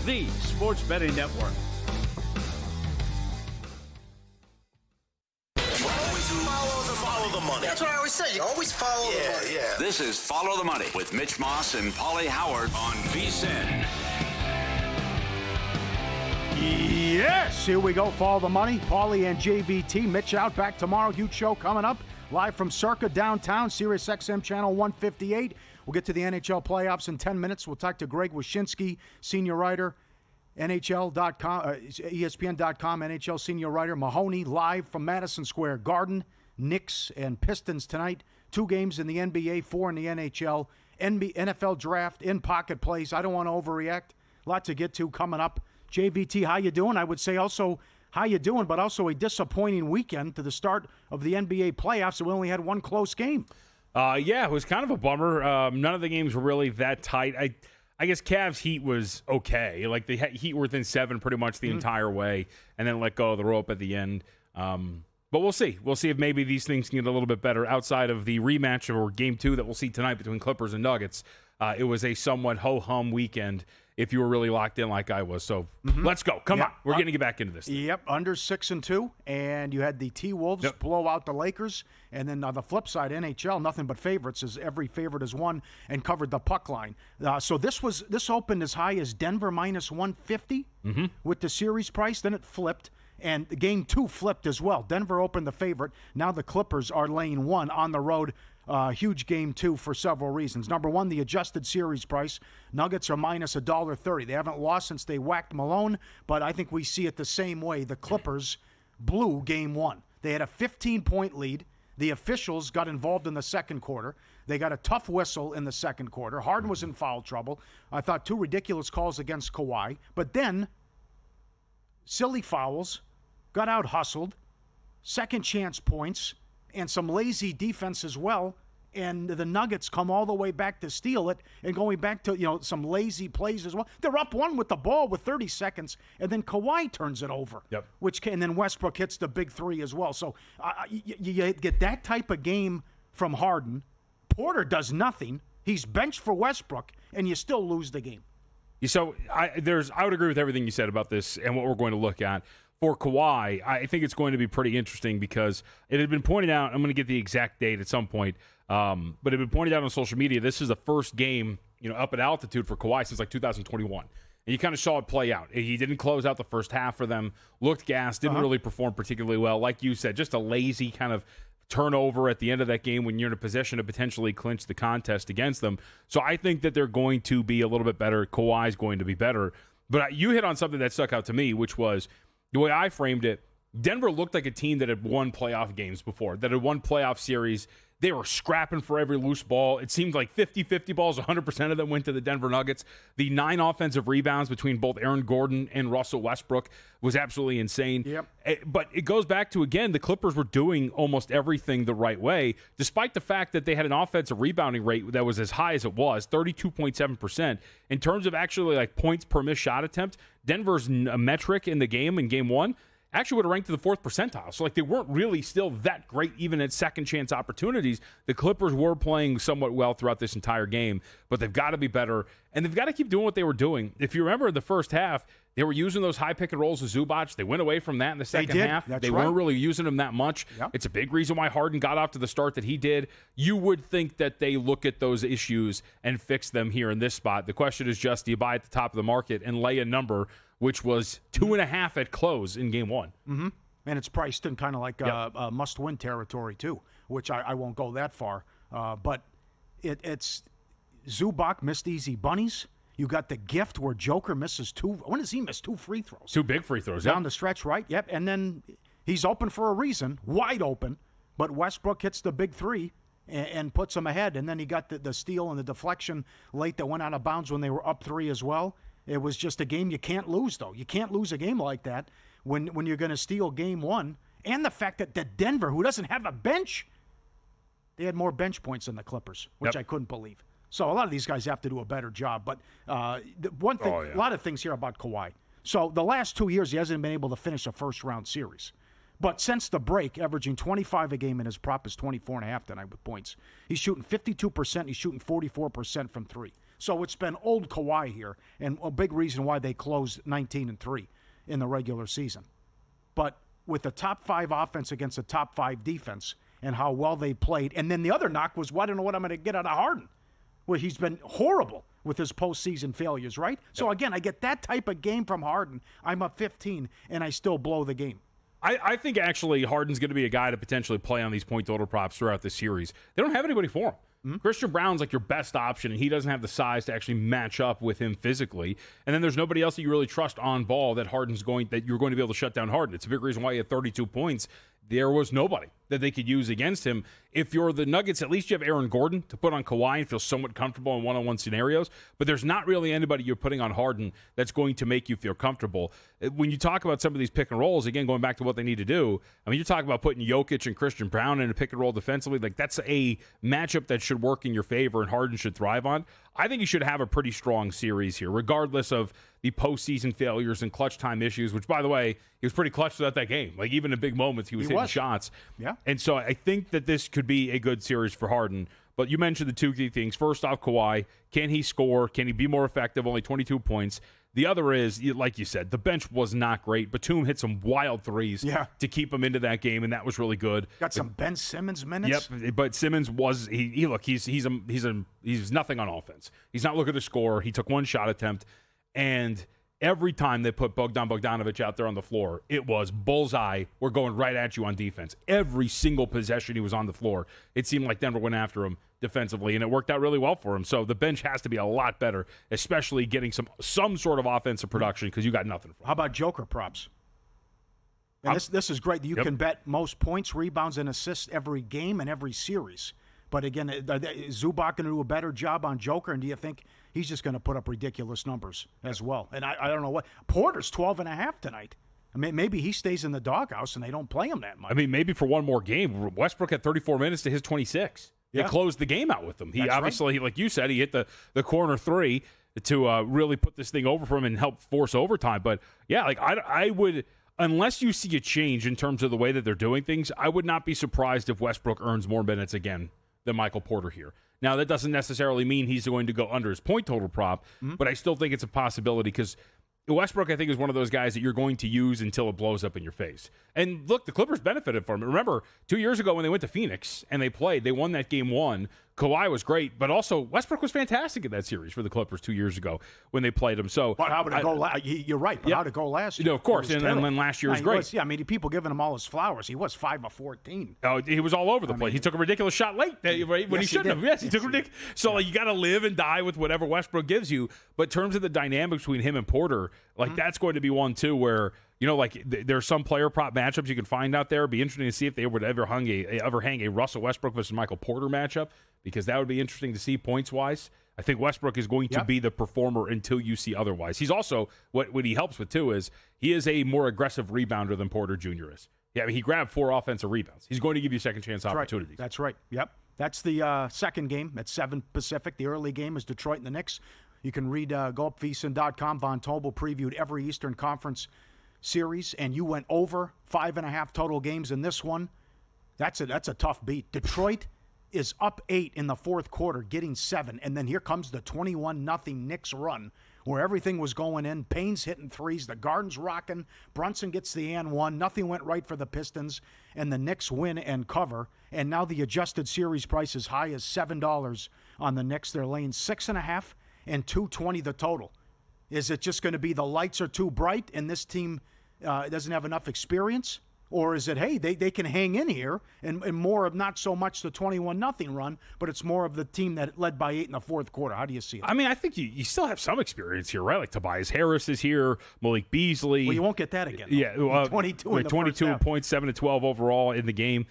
the Sports Betting Network. Follow the money. That's what I always say. You always follow the money. Yeah. This is Follow the Money with Mitch Moss and Paulie Howard on VSiN. Yes, here we go. Follow the money. Paulie and JVT. Mitch out. Back tomorrow. Huge show coming up. Live from Circa downtown, Sirius XM channel 158. We'll get to the NHL playoffs in 10 minutes. We'll talk to Greg Wyshynski, senior writer, NHL.com, ESPN.com, NHL senior writer. Mahoney live from Madison Square Garden. Knicks and Pistons tonight. 2 games in the NBA, 4 in the NHL. NFL draft, in-pocket plays. I don't want to overreact. A lot to get to coming up. JVT, how you doing? I would say also, how you doing, but also a disappointing weekend to the start of the NBA playoffs. We only had one close game. Yeah, it was kind of a bummer. None of the games were really that tight. I guess Cavs Heat was okay. Like, the Heat were within 7 pretty much the entire way, and then let go of the rope at the end. But we'll see. We'll see if maybe these things can get a little bit better outside of the rematch or Game 2 that we'll see tonight between Clippers and Nuggets. It was a somewhat ho-hum weekend if you were really locked in like I was. So let's go. Come on. We're going to get back into this. Yep, under 6-2. And you had the T-Wolves blow out the Lakers. And then on the flip side, NHL, nothing but favorites, as every favorite has won and covered the puck line. So this opened as high as Denver minus 150 with the series price. Then it flipped. And Game 2 flipped as well. Denver opened the favorite. Now the Clippers are laying 1 on the road. Huge Game 2 for several reasons. Number 1, the adjusted series price. Nuggets are minus $1.30. They haven't lost since they whacked Malone, but I think we see it the same way. The Clippers blew Game 1. They had a 15-point lead. The officials got involved in the second quarter. They got a tough whistle in the second quarter. Harden was in foul trouble. I thought 2 ridiculous calls against Kawhi. But then, silly fouls, got out hustled, second chance points, and some lazy defense as well. And the Nuggets come all the way back to steal it, and going back to some lazy plays as well. They're up 1 with the ball with 30 seconds, and then Kawhi turns it over. And then Westbrook hits the big 3 as well. So you get that type of game from Harden. Porter does nothing. He's benched for Westbrook, and you still lose the game. So I would agree with everything you said about this and what we're going to look at. For Kawhi, I think it's going to be pretty interesting because it had been pointed out, I'm going to get the exact date at some point, but it had been pointed out on social media, this is the first game up at altitude for Kawhi since like 2021. And you kind of saw it play out. He didn't close out the first half for them, looked gassed, didn't really perform particularly well. Like you said, just a lazy kind of turnover at the end of that game when you're in a position to potentially clinch the contest against them. So I think that they're going to be a little bit better. Kawhi's going to be better. But you hit on something that stuck out to me, which was the way I framed it. Denver looked like a team that had won playoff games before, that had won playoff series. They were scrapping for every loose ball. It seemed like 50-50 balls, 100% of them went to the Denver Nuggets. The 9 offensive rebounds between both Aaron Gordon and Russell Westbrook was absolutely insane. But it goes back to, again, the Clippers were doing almost everything the right way, despite the fact that they had an offensive rebounding rate that was as high as it was, 32.7%. In terms of actually like points per missed shot attempt, Denver's metric in the game in Game 1 actually would have ranked to the 4th percentile. So, they weren't really still that great even at second chance opportunities. The Clippers were playing somewhat well throughout this entire game, but they've got to be better, and they've got to keep doing what they were doing. If you remember in the first half, they were using those high pick and rolls with Zubac. They went away from that in the second half. They weren't really using them that much. It's a big reason why Harden got off to the start that he did. You would think that they look at those issues and fix them here in this spot. The question is just, do you buy at the top of the market and lay a number, which was 2.5 at close in Game 1. And it's priced in kind of like must-win territory, too, which I won't go that far. But it's Zubac missed easy bunnies. You got the gift where Joker misses 2. When does he miss 2 free throws? 2 big free throws. Down the stretch, right? And then he's open for a reason, wide open. But Westbrook hits the big 3 and puts him ahead. And then he got the steal and the deflection late that went out of bounds when they were up 3 as well. It was just a game you can't lose, though. You can't lose a game like that when you're going to steal Game 1. And the fact that Denver, who doesn't have a bench, they had more bench points than the Clippers, which I couldn't believe. So a lot of these guys have to do a better job. But one thing, a lot of things here about Kawhi. So the last 2 years, he hasn't been able to finish a first-round series. But since the break, averaging 25 a game, and his prop is 24.5 tonight with points. He's shooting 52%. He's shooting 44% from 3. So it's been old Kawhi here, and a big reason why they closed 19-3 in the regular season. But with the top 5 offense against the top 5 defense and how well they played, and then the other knock was, well, I don't know what I'm going to get out of Harden. Well, he's been horrible with his postseason failures, right? Yep. So, again, I get that type of game from Harden. I'm up 15, and I still blow the game. I think, actually, Harden's going to be a guy to potentially play on these point total props throughout the series. They don't have anybody for him. Mm-hmm. Christian Brown's like your best option, and he doesn't have the size to actually match up with him physically. And then there's nobody else that you really trust on ball that you're going to be able to shut down Harden. It's a big reason why he had 32 points. There was nobody that they could use against him. If you're the Nuggets, at least you have Aaron Gordon to put on Kawhi and feel somewhat comfortable in one-on-one scenarios. But there's not really anybody you're putting on Harden that's going to make you feel comfortable. When you talk about some of these pick and rolls, again, going back to what they need to do, I mean, you're talking about putting Jokic and Christian Brown in a pick and roll defensively. Like, that's a matchup that should work in your favor and Harden should thrive on. I think you should have a pretty strong series here, regardless of the postseason failures and clutch time issues, which, by the way, he was pretty clutch throughout that game. Like, even in big moments, he was hitting shots. Yeah. And so I think that this could be a good series for Harden. But you mentioned the two key things. First off, Kawhi. Can he score? Can he be more effective? Only 22 points. The other is, like you said, the bench was not great. Batum hit some wild threes to keep him into that game, and that was really good. Got some Ben Simmons minutes. Yep, but Simmons was he's nothing on offense. He's not looking to score. He took one shot attempt, and every time they put Bogdan Bogdanovic out there on the floor, it was bullseye. We're going right at you on defense. Every single possession he was on the floor, it seemed like Denver went after him defensively, and it worked out really well for him. So the bench has to be a lot better, especially getting some sort of offensive production, because you got nothing for him. How about Joker props? And this is great. You can bet most points, rebounds, and assists every game and every series. But again, is Zubac going to do a better job on Joker, and do you think he's just going to put up ridiculous numbers as well? And I don't know what. Porter's 12.5 tonight. I mean, maybe he stays in the doghouse and they don't play him that much. I mean, maybe for one more game. Westbrook had 34 minutes to his 26. They closed the game out with him. He obviously, like you said, he hit the corner three to really put this thing over for him and help force overtime. But, yeah, like I would – unless you see a change in terms of the way that they're doing things, I would not be surprised if Westbrook earns more minutes again than Michael Porter here. Now, that doesn't necessarily mean he's going to go under his point total prop, but I still think it's a possibility because Westbrook, I think, is one of those guys that you're going to use until it blows up in your face. And look, the Clippers benefited from it. Remember, 2 years ago when they went to Phoenix and they played, they won that game 1. Kawhi was great, but also Westbrook was fantastic in that series for the Clippers 2 years ago when they played him. So, but how did it go? You're right. But how did it go last year? You know, of course, and then last year was great. I mean, people giving him all his flowers. He was 5 of 14. Oh, he was all over the place. He took a ridiculous shot late when he shouldn't have. Yes, he took ridiculous. So like, you got to live and die with whatever Westbrook gives you. But in terms of the dynamics between him and Porter, like that's going to be one too where. You know, like there's some player prop matchups you can find out there. It'd be interesting to see if they would ever hang a Russell Westbrook versus Michael Porter matchup, because that would be interesting to see points wise. I think Westbrook is going to be the performer until you see otherwise. He's also what he helps with too is he is a more aggressive rebounder than Porter Jr. is. Yeah, I mean, he grabbed 4 offensive rebounds. He's going to give you second chance opportunities. That's right. Yep. That's the second game at 7 Pacific. The early game is Detroit and the Knicks. You can read go up VSiN.com. Von Tobel previewed every Eastern Conference series, and you went over 5.5 total games in this one. That's a tough beat. Detroit is up 8 in the fourth quarter, getting 7, and then here comes the 21-0 Knicks run where everything was going in. Payne's hitting threes, the Garden's rocking, Brunson gets the and one. Nothing went right for the Pistons, and the Knicks win and cover. And now the adjusted series price is high as $7 on the Knicks. They're laying 6.5 and 220 the total. Is it just going to be the lights are too bright and this team doesn't have enough experience? Or is it, hey, they can hang in here and more of not so much the 21-0 run, but it's more of the team that led by 8 in the fourth quarter? How do you see it? I mean, I think you still have some experience here, right? Like Tobias Harris is here, Malik Beasley. Well, you won't get that again. Yeah, 22 points, 7 to 12 overall in the game.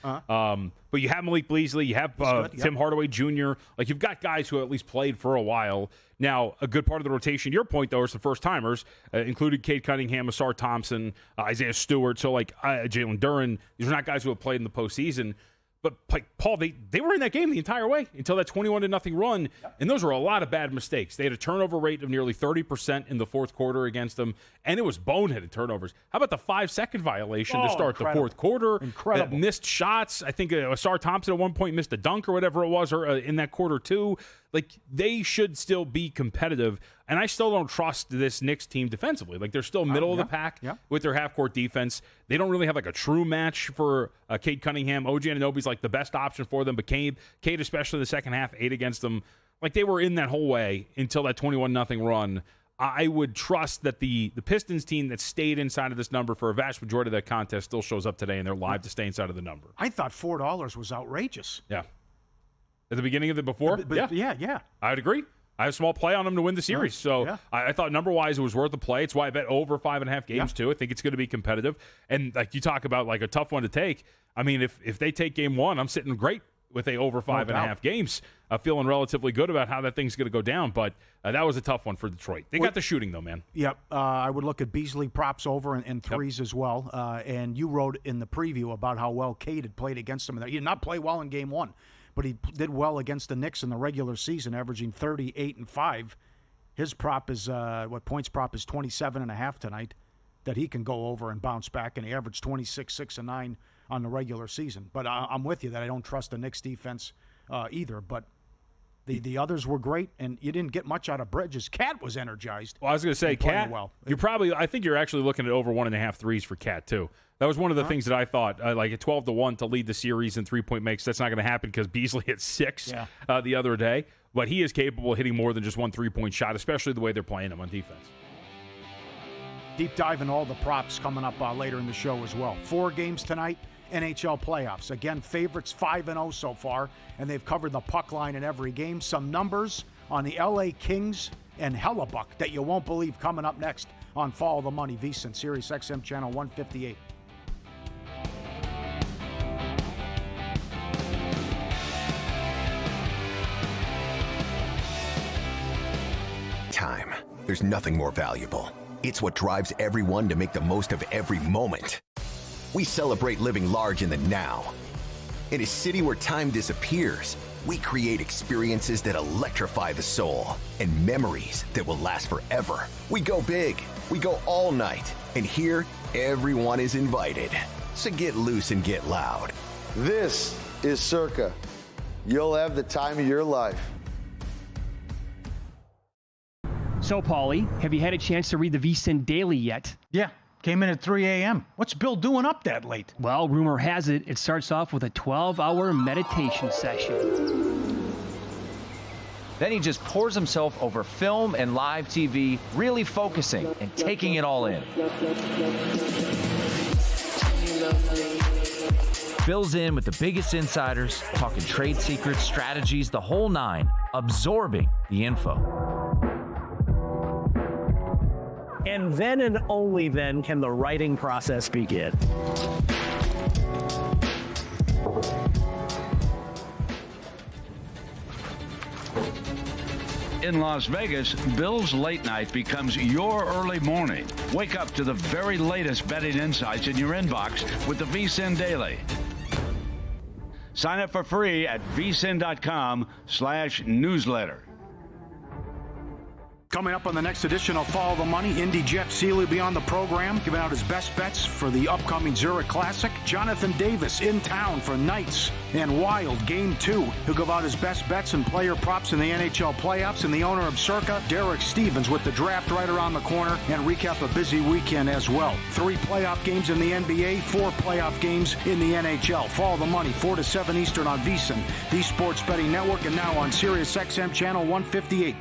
But you have Malik Beasley, you have Tim Hardaway Jr. Like, you've got guys who at least played for a while. Now, a good part of the rotation, your point, though, is the first-timers, including Cade Cunningham, Asar Thompson, Isaiah Stewart, so like Jalen Duren. These are not guys who have played in the postseason. But, like, Paul, they were in that game the entire way until that 21-0 run, and those were a lot of bad mistakes. They had a turnover rate of nearly 30% in the fourth quarter against them, and it was boneheaded turnovers. How about the 5-second violation to start the fourth quarter? Incredible. Missed shots. I think Asar Thompson at one point missed a dunk or whatever it was in that quarter, too. Like, they should still be competitive, and I still don't trust this Knicks team defensively. Like, they're still middle of the pack with their half-court defense. They don't really have, like, a true match for Cade Cunningham. OG Anunoby's, like, the best option for them, but Cade especially in the second half, 8 against them. Like, they were in that whole way until that 21-0 run. I would trust that the Pistons team that stayed inside of this number for a vast majority of that contest still shows up today, and they're live to stay inside of the number. I thought $4 was outrageous. Yeah. At the beginning of the before? Yeah. I would agree. I have a small play on them to win the series. So I thought number-wise it was worth the play. It's why I bet over 5.5 games, too. I think it's going to be competitive. And, like, you talk about, like, a tough one to take. I mean, if they take game one, I'm sitting great with a over 5.5 games, feeling relatively good about how that thing's going to go down. But that was a tough one for Detroit. They got the shooting, though, man. Yep. I would look at Beasley props over and threes as well. And you wrote in the preview about how well Cade had played against him. He did not play well in game one, but he did well against the Knicks in the regular season, averaging 38 and 5. His prop is, points prop is 27.5 tonight, that he can go over and bounce back, and he averaged 26, 6, and 9 on the regular season. But I'm with you that I don't trust the Knicks defense either. But the others were great, and you didn't get much out of Bridges. Cat was energized. Well, I was going to say, Cat, well. I think you're actually looking at over 1.5 threes for Cat, too. That was one of the things that I thought, like a 12-1 to lead the series in three-point makes. That's not going to happen because Beasley hit 6 the other day. But he is capable of hitting more than just one three-point shot, especially the way they're playing him on defense. Deep dive in all the props coming up later in the show as well. 4 games tonight, NHL playoffs. Again, favorites 5-0 so far, and they've covered the puck line in every game. Some numbers on the LA Kings and Hellebuck that you won't believe coming up next on Follow the Money, VSiN, Sirius XM Channel 158. Time. There's nothing more valuable. It's what drives everyone to make the most of every moment. We celebrate living large in the now. In a city where time disappears, we create experiences that electrify the soul and memories that will last forever. We go big, we go all night, and here, everyone is invited. So get loose and get loud. This is Circa. You'll have the time of your life. So, Paulie, have you had a chance to read the VSiN Daily yet? Yeah, came in at 3 a.m. What's Bill doing up that late? Well, rumor has it, it starts off with a 12-hour meditation session. Then he just pours himself over film and live TV, really focusing and taking it all in. Bill's in with the biggest insiders, talking trade secrets, strategies, the whole nine, absorbing the info. And then and only then can the writing process begin. In Las Vegas, Bill's late night becomes your early morning. Wake up to the very latest betting insights in your inbox with the VSiN Daily. Sign up for free at vsin.com/newsletter. Coming up on the next edition of Follow the Money, Indy Jeff Seeley will be on the program, giving out his best bets for the upcoming Zurich Classic. Jonathan Davis in town for Knights and Wild Game 2. He'll give out his best bets and player props in the NHL playoffs. And the owner of Circa, Derek Stevens, with the draft right around the corner, and recap a busy weekend as well. 3 playoff games in the NBA, 4 playoff games in the NHL. Follow the Money, 4 to 7 Eastern on VSiN, the Sports Betting Network, and now on Sirius XM Channel 158.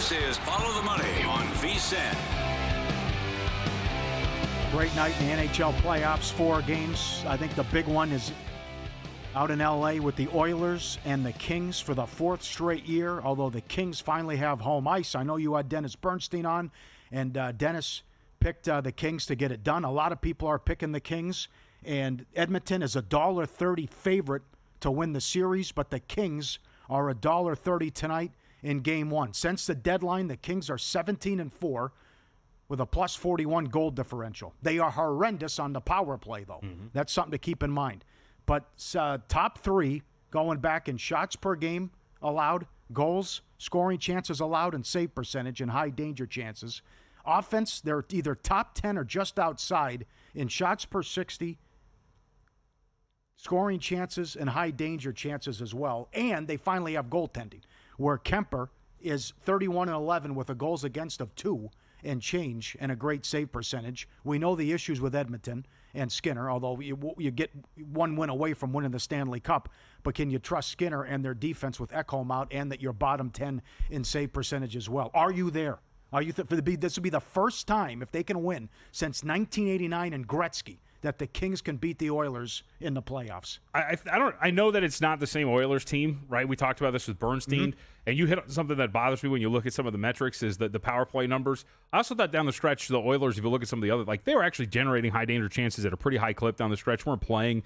This is Follow the Money on VSiN. Great night in the NHL playoffs, 4 games. I think the big one is out in L.A. with the Oilers and the Kings for the 4th straight year, although the Kings finally have home ice. I know you had Dennis Bernstein on, and Dennis picked the Kings to get it done. A lot of people are picking the Kings, and Edmonton is a $1.30 favorite to win the series, but the Kings are a $1.30 tonight in Game 1. Since the deadline, the Kings are 17-4 with a plus 41 goal differential. They are horrendous on the power play, though. That's something to keep in mind. But top 3 going back in shots per game allowed, goals, scoring chances allowed, and save percentage and high danger chances. Offense, they're either top 10 or just outside in shots per 60, scoring chances, and high danger chances as well. And they finally have goaltending, where Kemper is 31-11 with a goals against of 2 and change and a great save percentage. We know the issues with Edmonton and Skinner, although you get one win away from winning the Stanley Cup. But can you trust Skinner and their defense with Ekholm out, and that you're bottom 10 in save percentage as well? Are you there? Are you this would be the first time, if they can win, since 1989 and Gretzky, that the Kings can beat the Oilers in the playoffs. I know that it's not the same Oilers team, right? We talked about this with Bernstein, and you hit something that bothers me when you look at some of the metrics is the power play numbers. I also thought down the stretch, the Oilers, if you look at some of the other, like they were actually generating high danger chances at a pretty high clip down the stretch. Weren't playing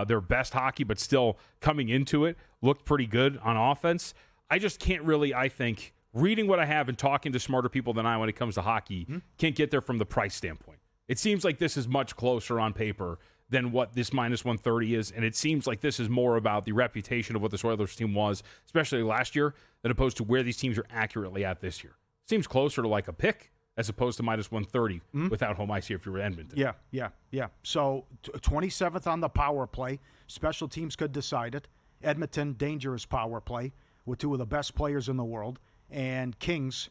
their best hockey, but still coming into it looked pretty good on offense. I just can't really, I think, reading what I have and talking to smarter people than I when it comes to hockey, can't get there from the price standpoint. It seems like this is much closer on paper than what this minus 130 is, and it seems like this is more about the reputation of what this Oilers team was, especially last year, than opposed to where these teams are accurately at this year. Seems closer to like a pick as opposed to minus 130 without home ice here if you're Edmonton. Yeah. So 27th on the power play. Special teams could decide it. Edmonton, dangerous power play with 2 of the best players in the world. And Kings,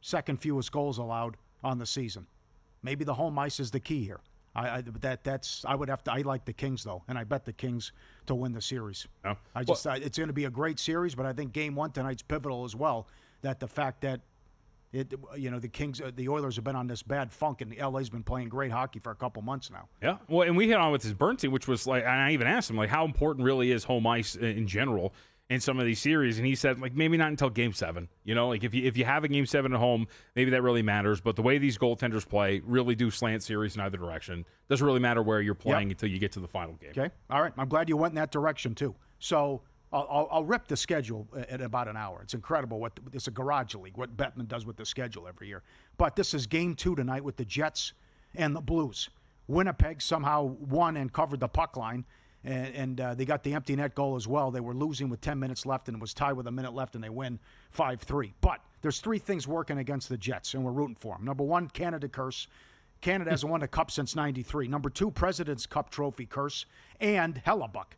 second fewest goals allowed on the season. Maybe the home ice is the key here. I like the Kings though, and I bet the Kings to win the series. Oh. It's going to be a great series, but I think Game 1 tonight's pivotal as well. That the fact that the Oilers have been on this bad funk, and LA's been playing great hockey for a couple months now. Yeah, well, and we hit on with his Bernstein, which was like, and I even asked him like, how important really is home ice in general in some of these series, and he said like maybe not until Game 7. You know, like if you have a Game 7 at home, maybe that really matters. But the way these goaltenders play really do slant series in either direction. Doesn't really matter where you're playing until you get to the final game. Okay, all right. I'm glad you went in that direction too. So I'll rip the schedule at about an hour. It's incredible it's a garage league, what Bettman does with the schedule every year. But this is Game 2 tonight with the Jets and the Blues. Winnipeg somehow won and covered the puck line. And they got the empty net goal as well. They were losing with 10 minutes left, and it was tied with a minute left, and they win 5-3. But there's 3 things working against the Jets, and we're rooting for them. Number 1, Canada curse. Canada hasn't won a cup since 93. Number 2, President's Cup trophy curse. And Hellebuck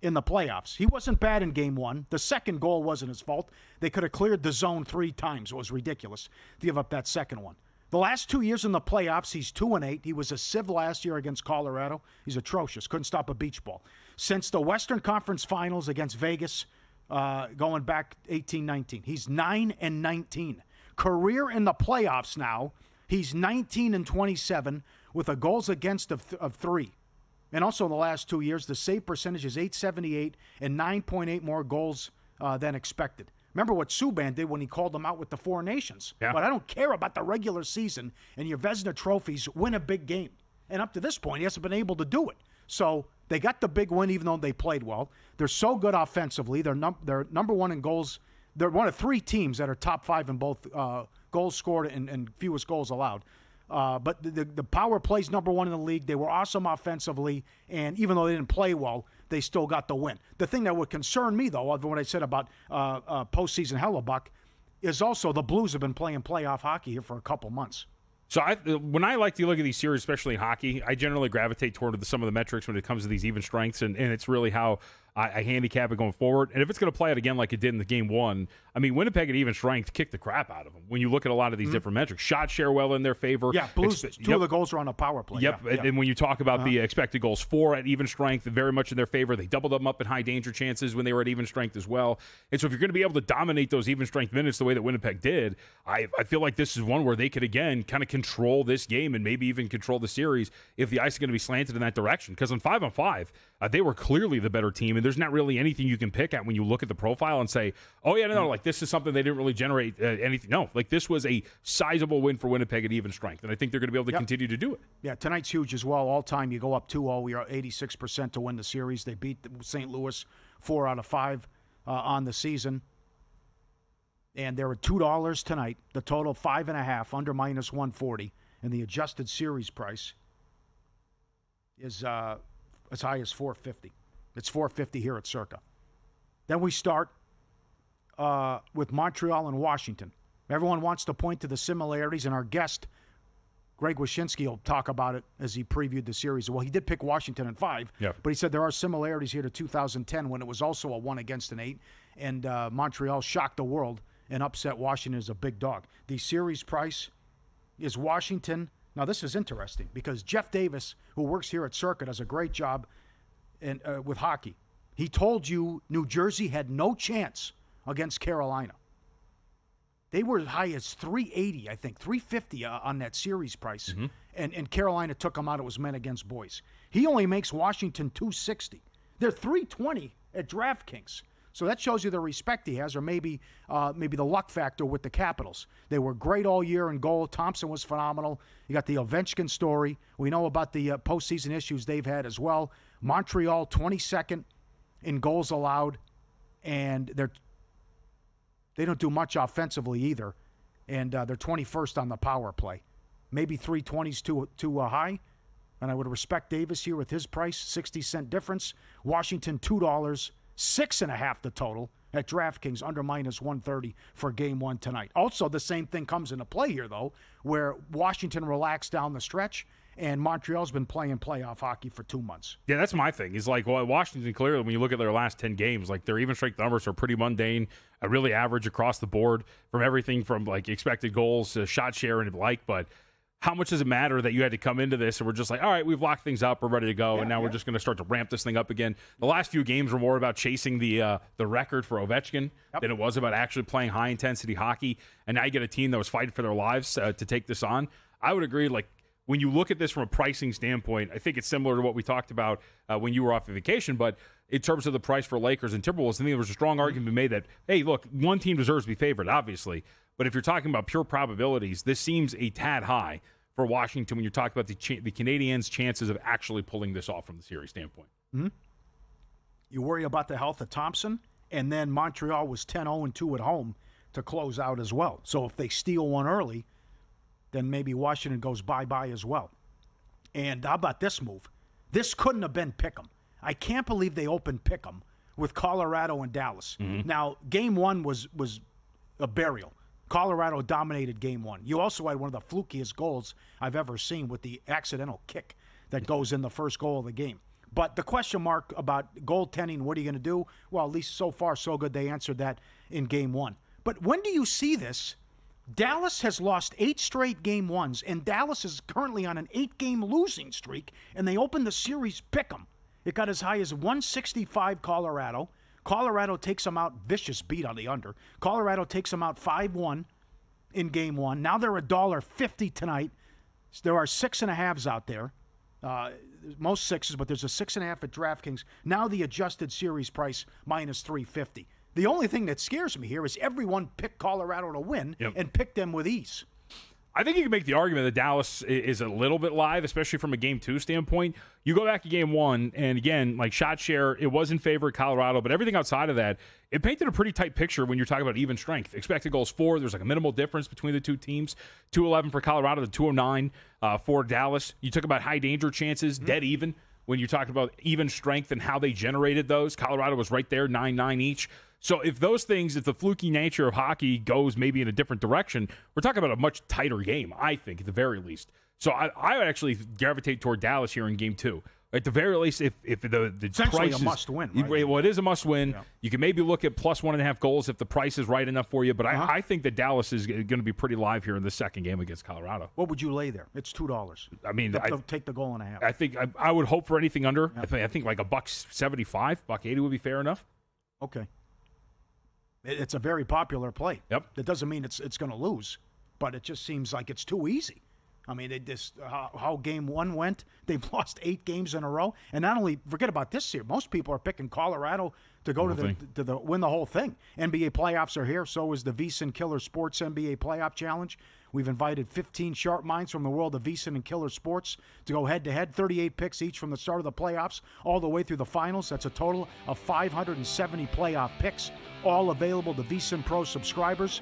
in the playoffs. He wasn't bad in Game 1. The second goal wasn't his fault. They could have cleared the zone 3 times. It was ridiculous to give up that second one. The last 2 years in the playoffs, he's 2-8. He was a sieve last year against Colorado. He's atrocious. Couldn't stop a beach ball. Since the Western Conference Finals against Vegas, going back 18-19, he's 9-19. Career in the playoffs now, he's 19-27 with a goals against of 3. And also in the last 2 years, the save percentage is .878 and 9.8 more goals than expected. Remember what Subban did when he called them out with the 4 nations. Yeah. But I don't care about the regular season and your Vezina trophies. Win a big game. And up to this point, he hasn't been able to do it. So they got the big win even though they played well. They're so good offensively. They're number 1 in goals. They're one of 3 teams that are top 5 in both goals scored and fewest goals allowed. But the power play's number 1 in the league. They were awesome offensively, and even though they didn't play well, they still got the win. The thing that would concern me, though, of what I said about postseason Hellebuck, is also the Blues have been playing playoff hockey here for a couple months. So when I like to look at these series, especially in hockey, I generally gravitate toward some of the metrics when it comes to these even strengths, and it's really how I handicap it going forward. And if it's going to play out again like it did in the game one, I mean, Winnipeg at even strength kicked the crap out of them. When you look at a lot of these different metrics, shot share well in their favor. Yeah, Blues, two of the goals are on a power play. Yep, and when you talk about the expected goals for at even strength, very much in their favor. They doubled them up in high danger chances when they were at even strength as well. And so if you're going to be able to dominate those even strength minutes the way that Winnipeg did, I feel like this is one where they could, again, kind of control this game and maybe even control the series if the ice is going to be slanted in that direction. Because on 5-on-5, they were clearly the better team, and there's not really anything you can pick at when you look at the profile and say, oh, yeah, no, like this is something they didn't really generate anything. No, like this was a sizable win for Winnipeg at even strength, and I think they're going to be able to continue to do it. Yeah, tonight's huge as well. All time, you go up 2-0. We are 86% to win the series. They beat St. Louis 4 out of 5 on the season. And they're at $2 tonight. The total 5.5 under minus 140, and the adjusted series price is as high as $4.50. It's $4.50 here at Circa. Then we start with Montreal and Washington. Everyone wants to point to the similarities, and our guest, Greg Wyshynski, will talk about it as he previewed the series. Well, he did pick Washington in 5, but he said there are similarities here to 2010 when it was also a 1-against-8, and Montreal shocked the world and upset Washington as a big dog. The series price is Washington. Now, this is interesting because Jeff Davis, who works here at Circa, does a great job with hockey. He told you New Jersey had no chance against Carolina. They were as high as 380, I think, 350 on that series price. And Carolina took them out. It was men against boys. He only makes Washington 260. They're 320 at DraftKings. So that shows you the respect he has, or maybe the luck factor with the Capitals. They were great all year in goal. Thompson was phenomenal. You got the Ovechkin story. We know about the postseason issues they've had as well. Montreal, 22nd in goals allowed, and they don't do much offensively either, and they're 21st on the power play. Maybe 320's too high, and I would respect Davis here with his price, 60-cent difference. Washington, $2. 6.5 the total at DraftKings under minus 130 for game one tonight. Also, the same thing comes into play here, though, where Washington relaxed down the stretch and Montreal's been playing playoff hockey for 2 months. Yeah, that's my thing. Is like, well, Washington, clearly, when you look at their last 10 games, like their even strength numbers are pretty mundane, really average across the board from everything from like expected goals to shot share and the like, but how much does it matter that you had to come into this and we're just like, all right, we've locked things up, we're ready to go, and now we're just going to start to ramp this thing up again? The last few games were more about chasing the record for Ovechkin than it was about actually playing high-intensity hockey, and now you get a team that was fighting for their lives to take this on. I would agree, like, when you look at this from a pricing standpoint, I think it's similar to what we talked about when you were off of vacation, but in terms of the price for Lakers and Timberwolves, I think there was a strong argument made that, hey, look, one team deserves to be favored, obviously, but if you're talking about pure probabilities, this seems a tad high for Washington when you're talking about the Canadiens' chances of actually pulling this off from the series standpoint. You worry about the health of Thompson, and then Montreal was 10-0-2 at home to close out as well. So if they steal one early, then maybe Washington goes bye-bye as well. And how about this move? This couldn't have been Pick'em. I can't believe they opened Pick'em with Colorado and Dallas. Now, game one was a burial. Colorado dominated game one. You also had one of the flukiest goals I've ever seen with the accidental kick that goes in the first goal of the game. But the question mark about goaltending, what are you going to do? Well, at least so far, so good. They answered that in game one. But when do you see this? Dallas has lost 8 straight game ones, and Dallas is currently on an 8-game losing streak, and they opened the series pick'em. It got as high as 165 Colorado. Colorado takes them out, vicious beat on the under. Colorado takes them out 5-1 in game one. Now they're $1.50 tonight. There are 6.5s out there. Most 6s, but there's a 6.5 at DraftKings. Now the adjusted series price minus 350. The only thing that scares me here is everyone picked Colorado to win and picked them with ease. I think you can make the argument that Dallas is a little bit live, especially from a Game 2 standpoint. You go back to Game 1, and again, like shot share, it was in favor of Colorado, but everything outside of that, it painted a pretty tight picture when you're talking about even strength. Expected goals 4, there's like a minimal difference between the two teams. 211 for Colorado to 209 for Dallas. You talk about high danger chances, dead even. When you're talking about even strength and how they generated those, Colorado was right there, 9-9 each. So if those things, if the fluky nature of hockey goes maybe in a different direction, we're talking about a much tighter game, I think, at the very least. So I would actually gravitate toward Dallas here in Game 2. At the very least, if the essentially price a must-win, right? Well, it is a must-win. Yeah. You can maybe look at plus 1.5 goals if the price is right enough for you. But I think that Dallas is going to be pretty live here in the second game against Colorado. What would you lay there? It's $2. I mean, they'll take the goal and a half. I think I would hope for anything under. Yeah. I think like $1.75, $1.80 would be fair enough. Okay. It's a very popular play. Yep. That doesn't mean it's going to lose, but it just seems like it's too easy. I mean, how game one went, they've lost 8 games in a row. And not only, forget about this year, most people are picking Colorado to go to the win the whole thing. NBA playoffs are here. So is the VSiN Killer Sports NBA Playoff Challenge. We've invited 15 sharp minds from the world of VSiN and Killer Sports to go head-to-head, 38 picks each from the start of the playoffs all the way through the finals. That's a total of 570 playoff picks, all available to VSiN Pro subscribers.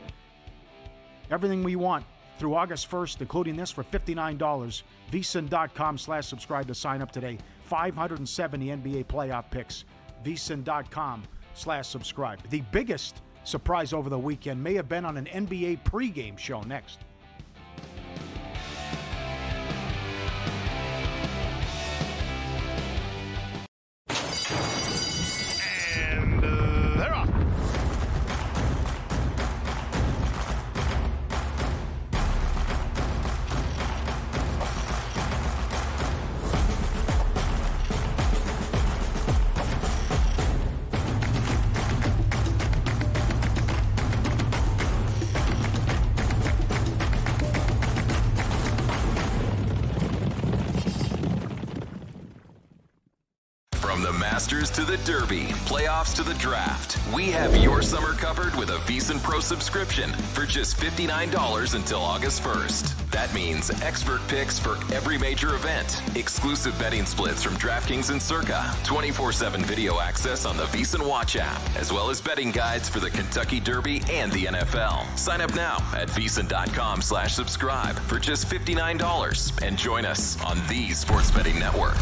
Everything we want through August 1st, including this, for $59. VSiN.com/subscribe to sign up today. 570 NBA playoff picks. VSiN.com/subscribe. The biggest surprise over the weekend may have been on an NBA pregame show next. And they're off. From the Masters to the Derby, playoffs to the draft, we have your summer covered with a VSiN Pro subscription for just $59 until August 1st. That means expert picks for every major event, exclusive betting splits from DraftKings and Circa, 24/7 video access on the VSiN Watch app, as well as betting guides for the Kentucky Derby and the NFL. Sign up now at VSiN.com/subscribe for just $59 and join us on the Sports Betting Network.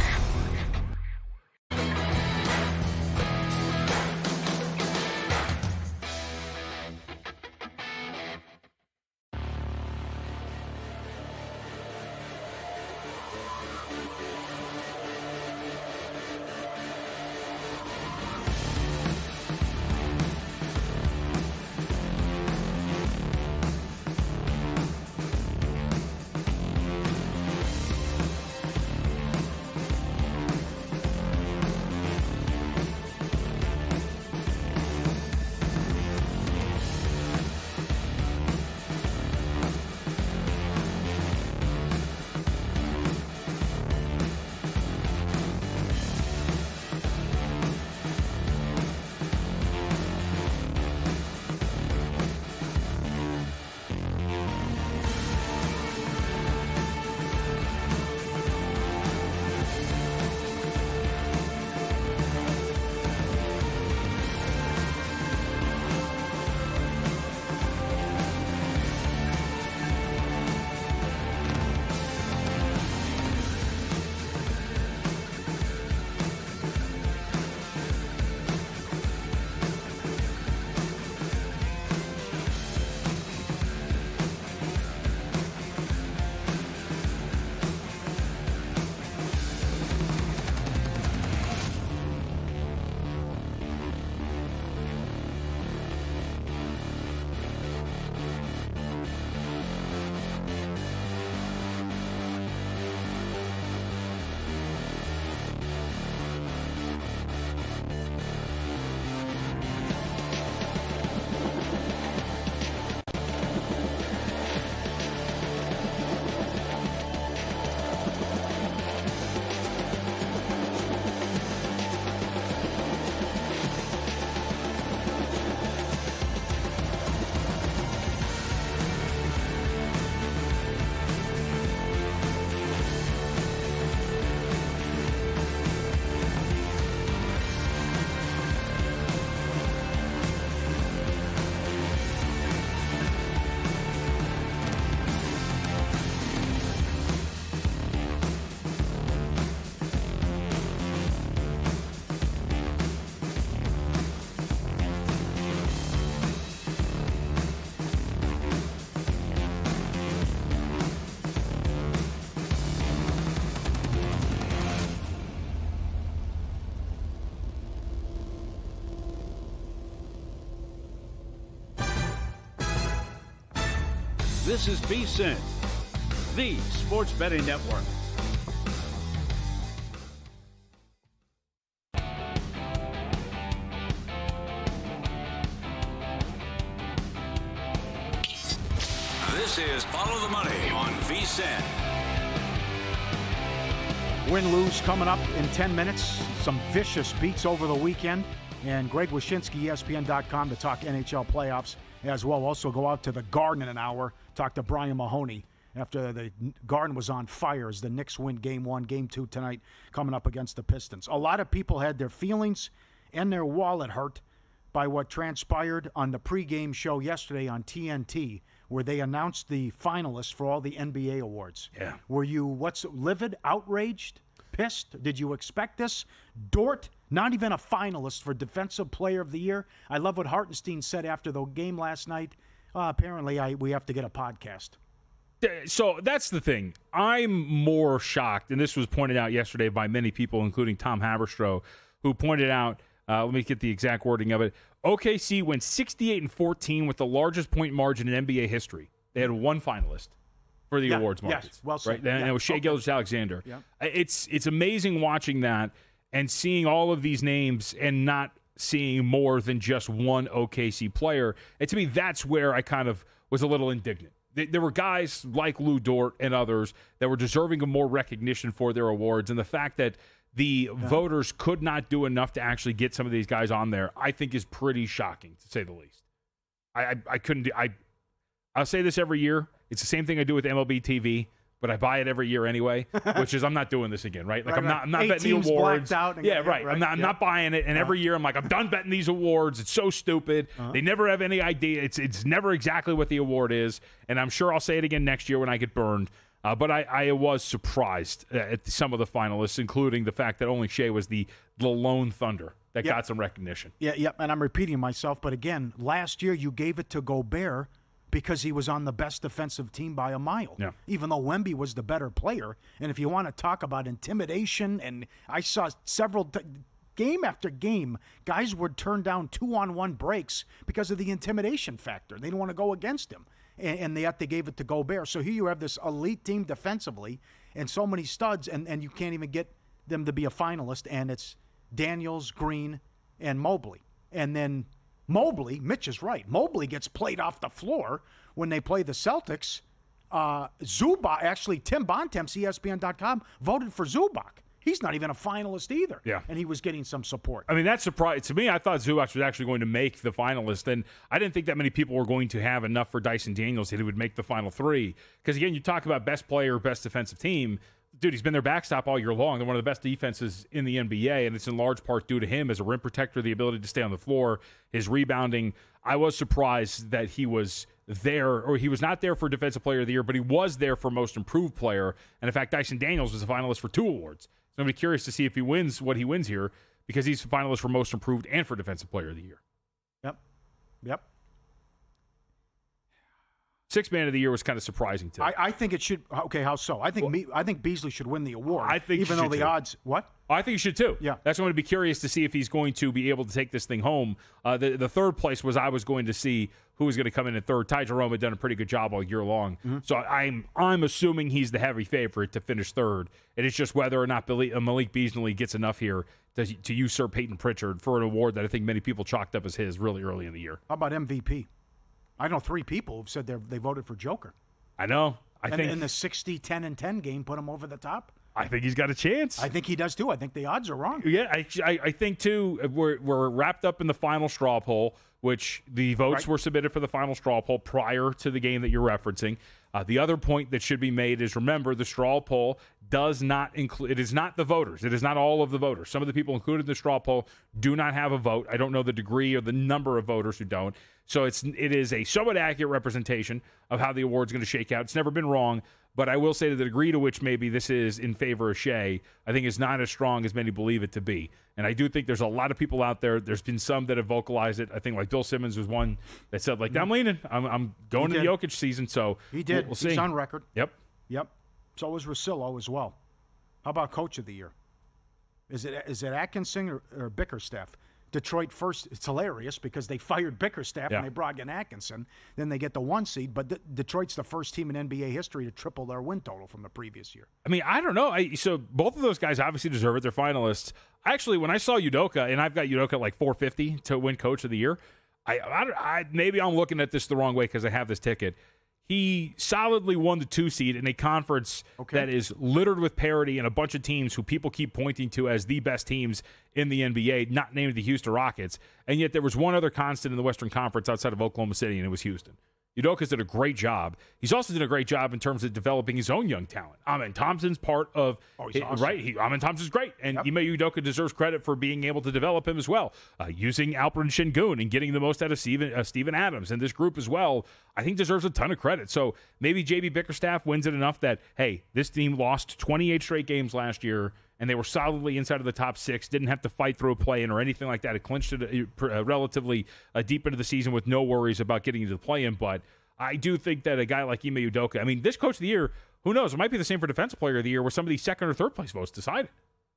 This is VSiN, the sports betting network. This is Follow the Money on VSiN. Win-lose coming up in 10 minutes. Some vicious beats over the weekend. And Greg Wyshynski, ESPN.com, to talk NHL playoffs as well. Also go out to the Garden in an hour, talk to Brian Mahoney after the Garden was on fire as the Knicks win Game 1, Game 2 tonight coming up against the Pistons. A lot of people had their feelings and their wallet hurt by what transpired on the pregame show yesterday on TNT, where they announced the finalists for all the NBA awards. Yeah. Were you, livid, outraged, pissed? Did you expect this? Dort, not even a finalist for Defensive Player of the Year. I love what Hartenstein said after the game last night. Apparently, we have to get a podcast. So that's the thing. I'm more shocked, and this was pointed out yesterday by many people, including Tom Haberstroh, who pointed out, let me get the exact wording of it. OKC went 68-14 with the largest point margin in NBA history. They had one finalist for the awards market. Yes, well said. Right? And it was Shai Gilgeous-Alexander. Yeah. It's amazing watching that and seeing all of these names and not seeing more than just one OKC player. And to me, that's where I kind of was a little indignant. There were guys like Lou Dort and others that were deserving of more recognition for their awards. And the fact that the voters could not do enough to actually get some of these guys on there, I think is pretty shocking, to say the least. I couldn't do, I'll say this every year. It's the same thing I do with MLB TV, but I buy it every year anyway, which is I'm not doing this again, right? Like I'm not betting the awards. Out right. I'm not buying it. And every year I'm like, I'm done betting these awards. It's so stupid. They never have any idea. It's never exactly what the award is. And I'm sure I'll say it again next year when I get burned. But I was surprised at some of the finalists, including the fact that only Shai was the lone Thunder that got some recognition. Yeah, and I'm repeating myself, but again, last year you gave it to Gobert because he was on the best defensive team by a mile, even though Wemby was the better player. And if you want to talk about intimidation, and I saw several game after game, guys would turn down 2-on-1 breaks because of the intimidation factor. They didn't want to go against him. And they gave it to Gobert. So here you have this elite team defensively and so many studs, and you can't even get them to be a finalist, and it's Daniels, Green, and Mobley. And then Mobley, Mitch is right, Mobley gets played off the floor when they play the Celtics. Zubac, actually, Tim Bontemps, ESPN.com, voted for Zubac. He's not even a finalist either. Yeah. And he was getting some support. I mean, that surprised to me. I thought Zubac was actually going to make the finalist, and I didn't think that many people were going to have enough for Dyson Daniels that he would make the final three. Because, again, you talk about best player, best defensive team. Dude, he's been their backstop all year long. They're one of the best defenses in the NBA, and it's in large part due to him as a rim protector, the ability to stay on the floor, his rebounding. I was surprised that he was there, or he was not there for Defensive Player of the Year, but he was there for Most Improved Player. And, in fact, Dyson Daniels was a finalist for 2 awards. So I'm curious to see if he wins what he wins here, because he's a finalist for Most Improved and for Defensive Player of the Year. Yep. Sixth Man of the Year was kind of surprising to me. I think it should. Okay, how so? I think Beasley should win the award. I think even though the odds. What? I think he should too. Yeah. That's going to be curious to see if he's going to be able to take this thing home. The third place was I was going to see who was going to come in at third. Ty Jerome had done a pretty good job all year long. Mm-hmm. So I'm assuming he's the heavy favorite to finish third. And it's just whether or not Malik Beasley gets enough here to usurp Peyton Pritchard for an award that I think many people chalked up as his really early in the year. How about MVP? I know 3 people who've said they voted for Joker. I know. I think in the 60, 10, and 10 game put him over the top. I think he's got a chance. I think he does too. I think the odds are wrong. Yeah, I think too. We're wrapped up in the final straw poll, which the votes were submitted for the final straw poll prior to the game that you're referencing. The other point that should be made is, remember, the straw poll does not include, it is not the voters. It is not all of the voters. Some of the people included in the straw poll do not have a vote. I don't know the degree or the number of voters who don't. So it is a somewhat accurate representation of how the award's going to shake out. It's never been wrong, but I will say to the degree to which maybe this is in favor of Shai, I think is not as strong as many believe it to be. And I do think there's a lot of people out there. There's been some that have vocalized it. I think like Bill Simmons was one that said, like, I'm leaning. I'm going to the Jokic season. So he did. We'll see. He's on record. Yep. So was Russillo as well. How about Coach of the Year? Is it Atkinson or Bickerstaff? Detroit first. It's hilarious because they fired Bickerstaff and they brought in Atkinson. Then they get the 1 seed, but Detroit's the first team in NBA history to triple their win total from the previous year. I mean, I don't know. So both of those guys obviously deserve it. They're finalists. Actually, when I saw Udoka, and I've got Udoka at like 450 to win Coach of the Year, maybe I'm looking at this the wrong way because I have this ticket. He solidly won the 2 seed in a conference that is littered with parity and a bunch of teams who people keep pointing to as the best teams in the NBA, not named the Houston Rockets. And yet there was one other constant in the Western Conference outside of Oklahoma City, and it was Houston. Udoka's did a great job. He's also did a great job in terms of developing his own young talent. Amen Thompson's part of awesome. Right. Amen Thompson's great, and Ime Udoka deserves credit for being able to develop him as well. Using Alperen Şengün and getting the most out of Steven Adams and this group as well, I think deserves a ton of credit. So maybe JB Bickerstaff wins it enough that hey, this team lost 28 straight games last year, and they were solidly inside of the top 6, didn't have to fight through a play-in or anything like that. It clinched it relatively deep into the season with no worries about getting into the play-in. But I do think that a guy like Ime Udoka, I mean, this Coach of the Year, who knows? It might be the same for Defensive Player of the Year where some of these second or third place votes decided.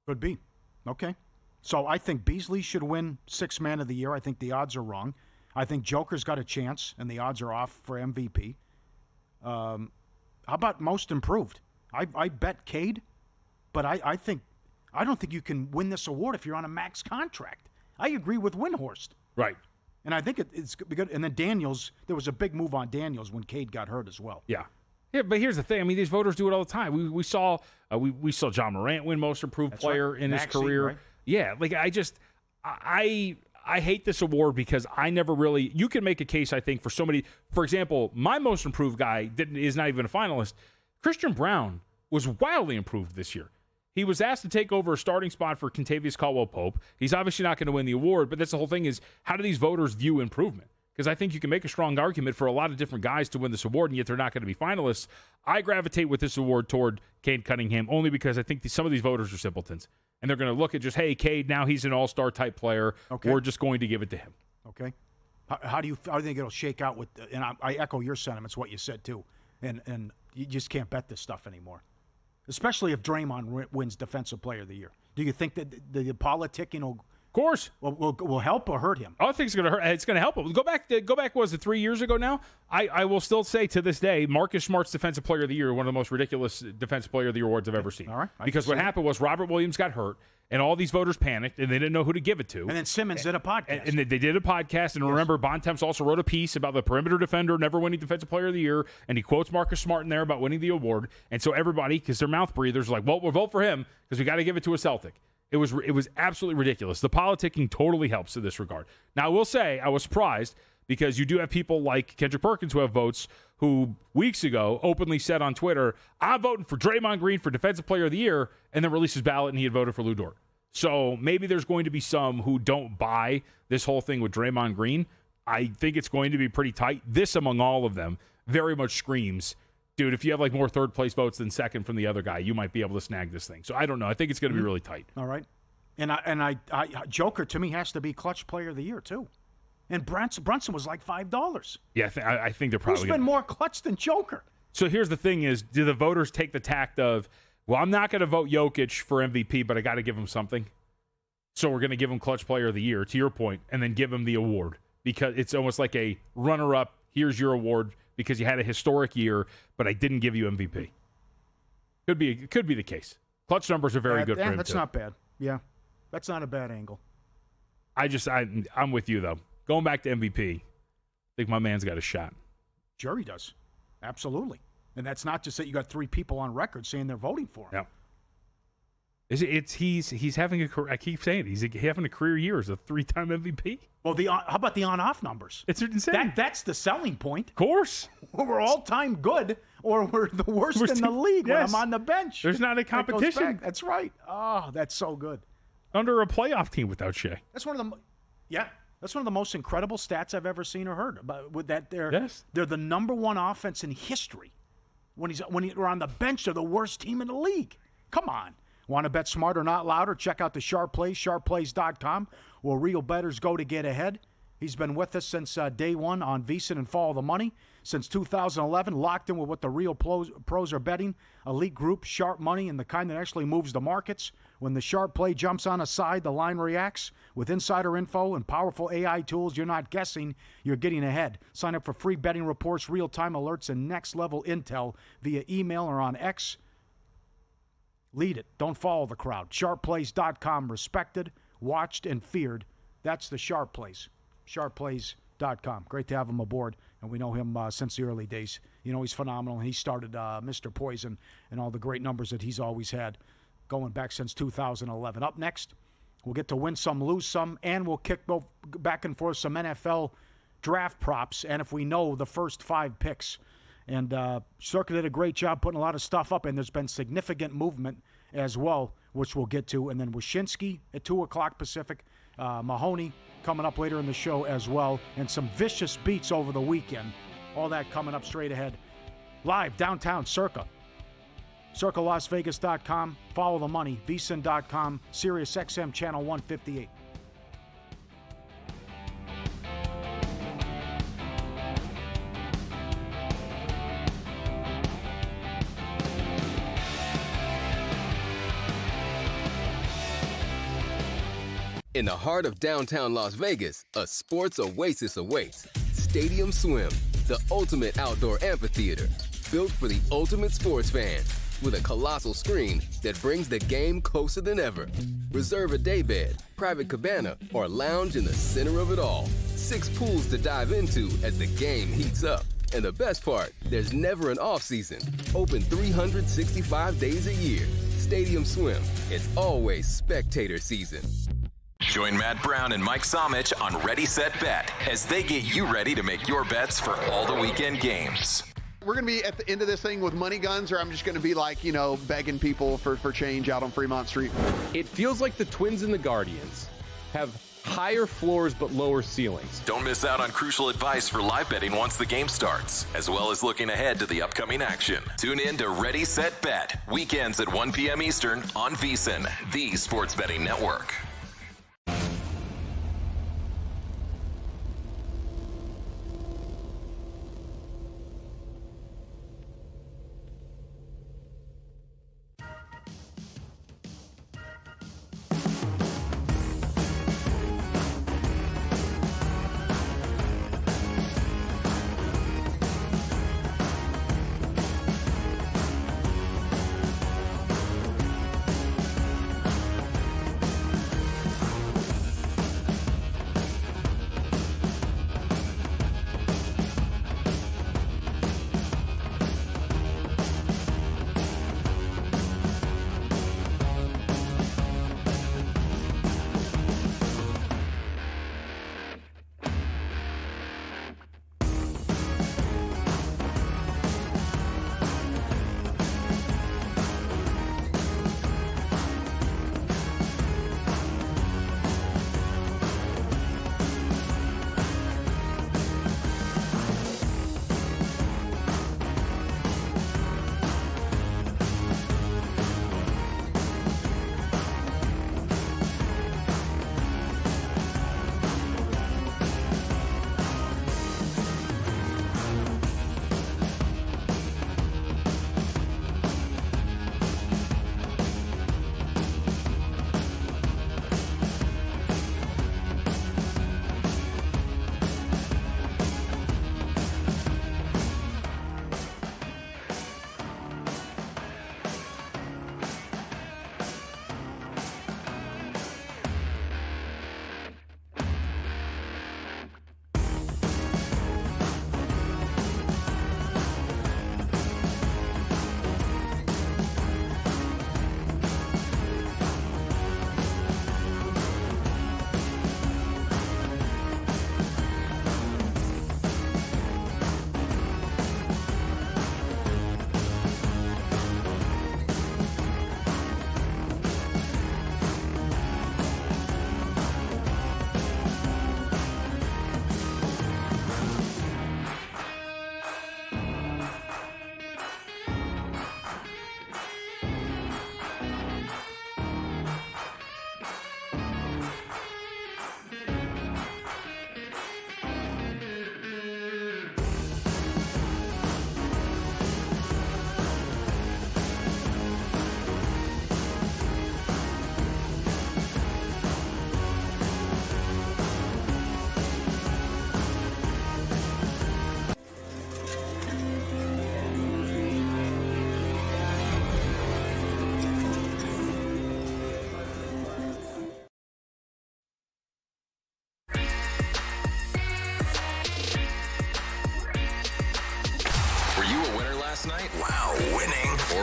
Could be. Okay. So I think Beasley should win 6th Man of the Year. I think the odds are wrong. I think Joker's got a chance, and the odds are off for MVP. How about Most Improved? I bet Cade, but I don't think you can win this award if you're on a max contract. I agree with Windhorst. Right. And I think it's good. And then Daniels, there was a big move on Daniels when Cade got hurt as well. Yeah. Yeah, but here's the thing. I mean, these voters do it all the time. We saw John Morant win Most Improved Player in his career. Right? Yeah, like I hate this award because I never really. You can make a case, I think, for so many. For example, my Most Improved guy is not even a finalist. Christian Brown was wildly improved this year. He was asked to take over a starting spot for Kentavious Caldwell-Pope. He's obviously not going to win the award, but that's the whole thing is how do these voters view improvement? Because I think you can make a strong argument for a lot of different guys to win this award, and yet they're not going to be finalists. I gravitate with this award toward Cade Cunningham only because I think some of these voters are simpletons. And they're going to look at just, hey, Cade, now he's an all-star type player. Okay. We're just going to give it to him. Okay. How do you think it'll shake out with – and I echo your sentiments, what you said too. And you just can't bet this stuff anymore. Especially if Draymond wins Defensive Player of the Year. Do you think that the politicking will help or hurt him? I think it's going to hurt. It's going to help him. Go back. Was it 3 years ago now? I will still say to this day, Marcus Smart's Defensive Player of the Year, one of the most ridiculous Defensive Player of the Year awards I've ever seen. All right. Because what happened was Robert Williams got hurt, and all these voters panicked, and they didn't know who to give it to. And then Simmons did a podcast. And they did a podcast, and remember, Bontemps also wrote a piece about the perimeter defender never winning Defensive Player of the Year, and he quotes Marcus Smart in there about winning the award. And so everybody, because they're mouth breathers, are like, well, we'll vote for him because we got to give it to a Celtic. It was absolutely ridiculous. The politicking totally helps in this regard. Now, I will say I was surprised because you do have people like Kendrick Perkins who have votes who weeks ago openly said on Twitter, I'm voting for Draymond Green for Defensive Player of the Year, and then released his ballot and he had voted for Lou Dort. So maybe there's going to be some who don't buy this whole thing with Draymond Green. I think it's going to be pretty tight. This, among all of them, very much screams, dude, if you have like more third-place votes than second from the other guy, you might be able to snag this thing. So I don't know. I think it's going to be really tight. All right. And I Joker, to me, has to be Clutch Player of the Year, too. And Brunson was like $5. Yeah, I think they're probably Who's been more clutch than Joker? So here's the thing is, do the voters take the tact of, well, I'm not going to vote Jokic for MVP, but I got to give him something. So we're going to give him Clutch Player of the Year, to your point, and then give him the award. Because it's almost like a runner-up, here's your award, because you had a historic year, but I didn't give you MVP. Could be the case. Clutch numbers are very good for him, that's too. not bad. Yeah, that's not a bad angle. I'm with you, though. Going back to MVP, I think my man's got a shot. Sure he does. Absolutely. And that's not just that you got 3 people on record saying they're voting for him. Yeah. He's having a career. I keep saying it, he's having a career year as a 3-time MVP. Well, how about the on-off numbers? It's insane. That's the selling point. Of course. We're all-time good, or we're the worst in the league when I'm on the bench. There's not a competition. That's right. Oh, that's so good. Under a playoff team without Shea. That's one of the most incredible stats I've ever seen or heard. About with that, they're the number 1 offense in history. When you're on the bench, they're the worst team in the league. Come on. Want to bet smarter, not louder? Check out the Sharp Plays, sharpplays.com, where real bettors go to get ahead. He's been with us since day one on VSiN and Follow the Money. Since 2011, locked in with what the real pros are betting. Elite group, sharp money, and the kind that actually moves the markets. When the sharp play jumps on a side, the line reacts. With insider info and powerful AI tools, you're not guessing, you're getting ahead. Sign up for free betting reports, real-time alerts, and next-level intel via email or on X. Lead it. Don't follow the crowd. Sharpplays.com. Respected, watched, and feared. That's the Sharp Plays. Sharpplays.com. Great to have him aboard, and we know him since the early days. You know, he's phenomenal. He started Mr. Poison and all the great numbers that he's always had going back since 2011. Up next, we'll get to win some, lose some, and we'll kick back and forth some NFL draft props, and if we know the first 5 picks. And Circa did a great job putting a lot of stuff up, and there's been significant movement as well, which we'll get to. And then Wyshynski at 2 o'clock Pacific, Mahoney coming up later in the show as well, and some vicious beats over the weekend. All that coming up straight ahead. Live downtown Circa. CircaLasVegas.com. Follow the money. VSiN.com. Sirius XM Channel 158. In the heart of downtown Las Vegas, a sports oasis awaits. Stadium Swim, the ultimate outdoor amphitheater, built for the ultimate sports fan, with a colossal screen that brings the game closer than ever. Reserve a daybed, private cabana, or lounge in the center of it all. 6 pools to dive into as the game heats up. And the best part, there's never an off-season. Open 365 days a year. Stadium Swim, it's always spectator season. Join Matt Brown and Mike Somich on Ready, Set, Bet as they get you ready to make your bets for all the weekend games. We're going to be at the end of this thing with money guns, or I'm just going to be like, you know, begging people for change out on Fremont Street. It feels like the Twins and the Guardians have higher floors but lower ceilings. Don't miss out on crucial advice for live betting once the game starts, as well as looking ahead to the upcoming action. Tune in to Ready, Set, Bet, weekends at 1 p.m. Eastern on VSiN, the sports betting network.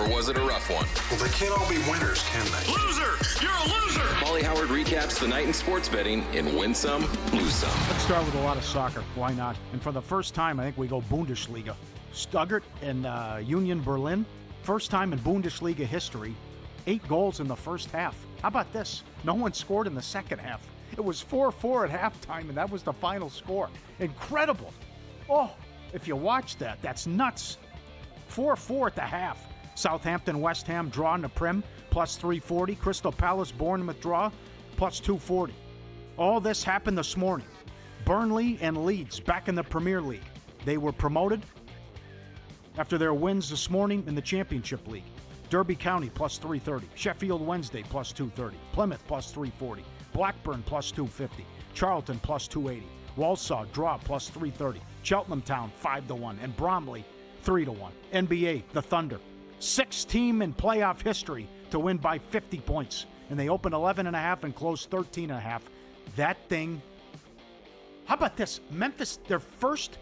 Or was it a rough one? Well, they can't all be winners, can they? Loser! You're a loser! Paulie Howard recaps the night in sports betting in Win Some, Lose Some. Let's start with a lot of soccer. Why not? And for the first time, I think we go Bundesliga. Stuttgart and Union Berlin. First time in Bundesliga history. 8 goals in the first half. How about this? No one scored in the second half. It was 4-4 at halftime, and that was the final score. Incredible. Oh, if you watch that, that's nuts. 4-4 at the half. Southampton, West Ham draw in the Prim, plus 340. Crystal Palace, Bournemouth draw, plus 240. All this happened this morning. Burnley and Leeds back in the Premier League. They were promoted after their wins this morning in the Championship League. Derby County, plus 330. Sheffield Wednesday, plus 230. Plymouth, plus 340. Blackburn, plus 250. Charlton, plus 280. Walsall, draw, plus 330. Cheltenham Town, 5-1. And Bromley, 3-1. NBA, the Thunder. 6th team in playoff history to win by 50 points. And they opened 11.5 and closed 13.5. That thing. How about this? Memphis, their first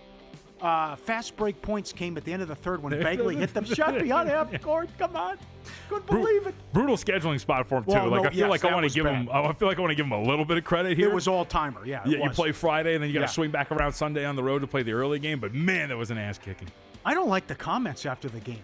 fast break points came at the end of the third when Bagley hit them shot behind half court. Come on, couldn't believe it. Brutal scheduling spot for him too. I feel like I want to give him. I feel like I want to give him a little bit of credit here. It was all timer. Yeah. You play Friday and then you got to swing back around Sunday on the road to play the early game. But man, that was an ass kicking. I don't like the comments after the game.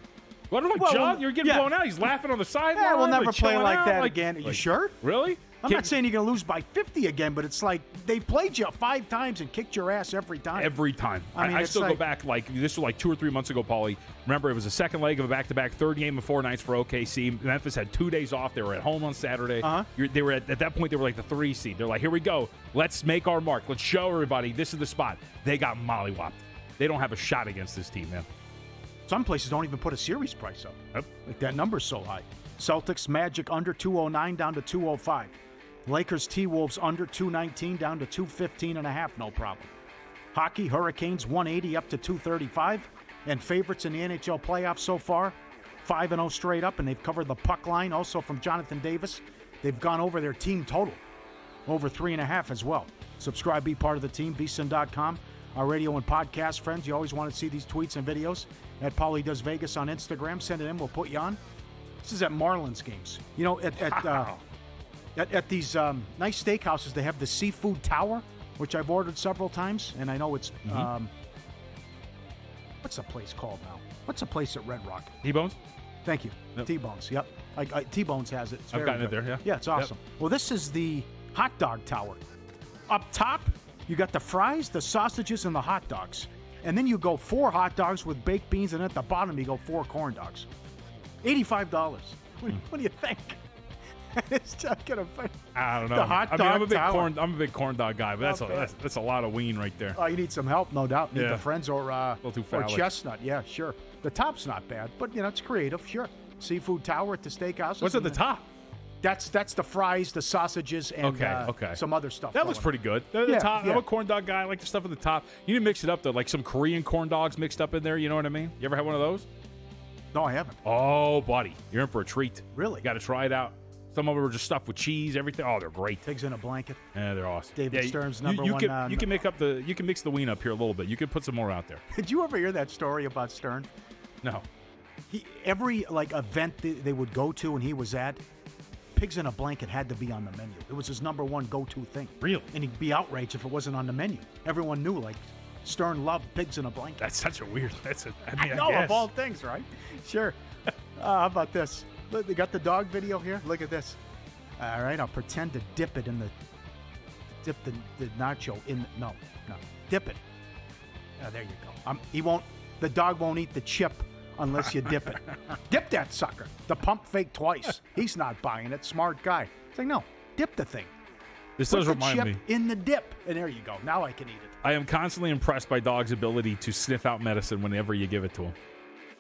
What about John? You're getting blown out. He's laughing on the sideline. Yeah, we'll never play like that out. again. Are you sure? Really? I'm not saying you're going to lose by 50 again, but it's like they played you 5 times and kicked your ass every time. Every time. I mean, I still go back, this was like 2 or 3 months ago, Paulie. Remember, it was the second leg of a back-to-back, third game of 4 nights for OKC. Memphis had 2 days off. They were at home on Saturday. They were at that point, they were like the 3 seed. They're like, here we go. Let's make our mark. Let's show everybody this is the spot. They got mollywopped. They don't have a shot against this team, man. Some places don't even put a series price up. Yep. Like that number's so high. Celtics, Magic under 209 down to 205. Lakers, T-Wolves under 219 down to 215.5, no problem. Hockey, Hurricanes 180 up to 235. And favorites in the NHL playoffs so far, 5-0 straight up, and they've covered the puck line. Also from Jonathan Davis, they've gone over their team total, over 3.5 as well. Subscribe, be part of the team, VSiN.com. Our radio and podcast friends, you always want to see these tweets and videos at Paulie Does Vegas on Instagram. Send it in, we'll put you on. This is at Marlins games. You know, at these nice steakhouses, they have the seafood tower, which I've ordered several times, and I know it's what's the place called now? What's the place at Red Rock? T-Bones? Thank you. Yep. T-Bones, yep. T-Bones has it. It's I've gotten good. it there, yeah. Yeah, it's awesome. Yep. Well, this is the hot dog tower. Up top, you got the fries, the sausages, and the hot dogs. And then you go 4 hot dogs with baked beans, and at the bottom you go 4 corn dogs. $85. What do you think? It's just gonna. I don't know. The hot dog I'm a big corn dog guy, but that's a lot of ween right there. Oh, you need some help, no doubt. Need the friends or a little too phallic. Or chestnut. Yeah, sure. The top's not bad, but it's creative. Sure. Seafood tower at the steakhouse. What's at the top? That's the fries, the sausages, and some other stuff. That looks pretty good. The top. I'm a corn dog guy. I like the stuff at the top. You need to mix it up though, like some Korean corn dogs mixed up in there. You know what I mean? You ever had one of those? No, I haven't. Oh, buddy, you're in for a treat. Really? Got to try it out. Some of them are just stuffed with cheese, everything. Oh, they're great. Pigs in a blanket. Yeah, they're awesome. David Stern's number you one. You can make up you can mix the ween up here a little bit. You can put some more out there. Did you ever hear that story about Stern? No. Every event they would go to and he was at, pigs in a blanket had to be on the menu. It was his number one go-to thing. Really? And he'd be outraged if it wasn't on the menu. Everyone knew, Stern loved pigs in a blanket. That's such a weird. I know, of all things, right? Sure. How about this? Look, they got the dog video here. Look at this. All right, I'll pretend to dip it in dip the nacho in. No. Dip it. There you go. The dog won't eat the chip unless you dip it. Dip that sucker. The pump fake twice. He's not buying it. Smart guy. It's like, no, dip the thing. This does remind me. Put the chip in the dip, and there you go. Now I can eat it. I am constantly impressed by dogs' ability to sniff out medicine whenever you give it to them.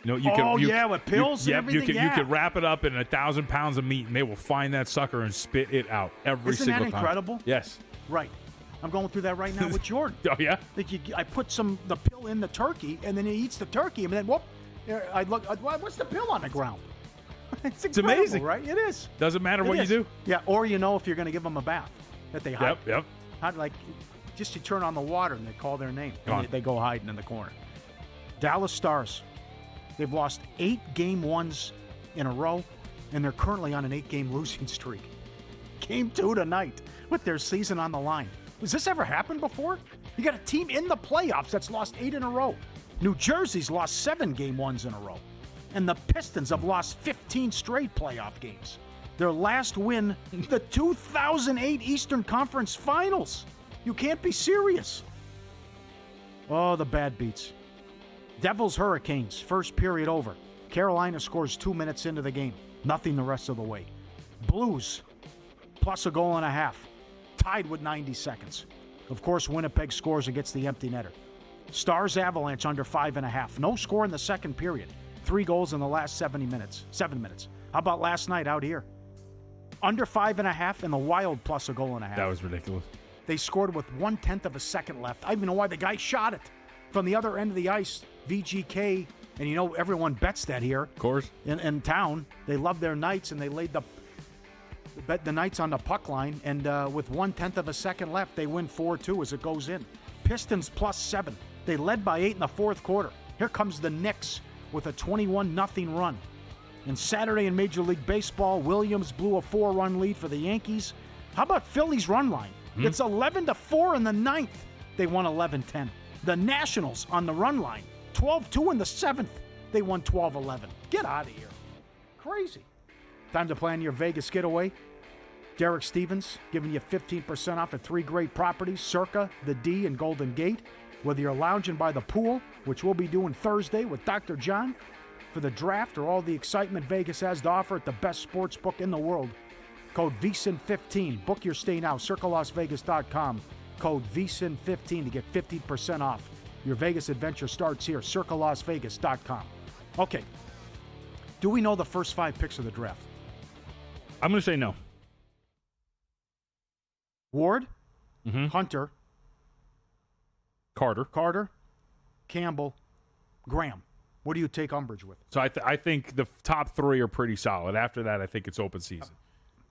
With pills and everything. You could wrap it up in 1,000 pounds of meat, and they will find that sucker and spit it out every single time. Isn't that incredible? Yes. Right. I'm going through that right now with Jordan. Oh, yeah? I put the pill in the turkey, and then he eats the turkey, and then, whoop, I look, what's the pill on the ground? It's amazing. Right? It is. Doesn't matter what you do. Yeah, or if you're going to give them a bath that they hide. Yep. Just you turn on the water, and they call their name, and they go hiding in the corner. Dallas Stars. They've lost 8 game ones in a row, and they're currently on an 8-game losing streak. Game 2 tonight with their season on the line. Has this ever happened before? You got a team in the playoffs that's lost 8 in a row. New Jersey's lost 7 game 1s in a row. And the Pistons have lost 15 straight playoff games. Their last win, the 2008 Eastern Conference Finals. You can't be serious. Oh, the bad beats. Devils Hurricanes, first period over. Carolina scores 2 minutes into the game. Nothing the rest of the way. Blues, plus a goal and a half. Tied with 90 seconds. Of course, Winnipeg scores against the empty netter. Stars Avalanche under 5.5. No score in the second period. 3 goals in the last 7 minutes. How about last night out here? Under 5.5 and the Wild plus a goal and a half. That was ridiculous. They scored with 1/10 of a second left. I don't even know why the guy shot it. From the other end of the ice, VGK, and you know everyone bets that here. Of course. In town, they love their Knights, and they laid the Knights on the puck line, and with 1/10 of a second left, they win 4-2 as it goes in. Pistons plus 7. They led by 8 in the fourth quarter. Here comes the Knicks with a 21-0 run. And Saturday in Major League Baseball, Williams blew a 4-run lead for the Yankees. How about Philly's run line? It's 11-4 in the ninth. They won 11-10. The Nationals on the run line, 12-2 in the seventh. They won 12-11. Get out of here. Crazy. Time to plan your Vegas getaway. Derek Stevens giving you 15% off at 3 great properties, Circa, The D, and Golden Gate. Whether you're lounging by the pool, which we'll be doing Thursday with Dr. John, for the draft, or all the excitement Vegas has to offer at the best sports book in the world. Code VSiN15. Book your stay now. CircaLasVegas.com. Code VSiN15 to get 15% off. Your Vegas adventure starts here. CircaLasVegas.com. Okay. Do we know the first 5 picks of the draft? I'm going to say no. Ward, Hunter, Carter, Campbell, Graham. What do you take umbrage with? So I think the top 3 are pretty solid. After that, I think it's open season.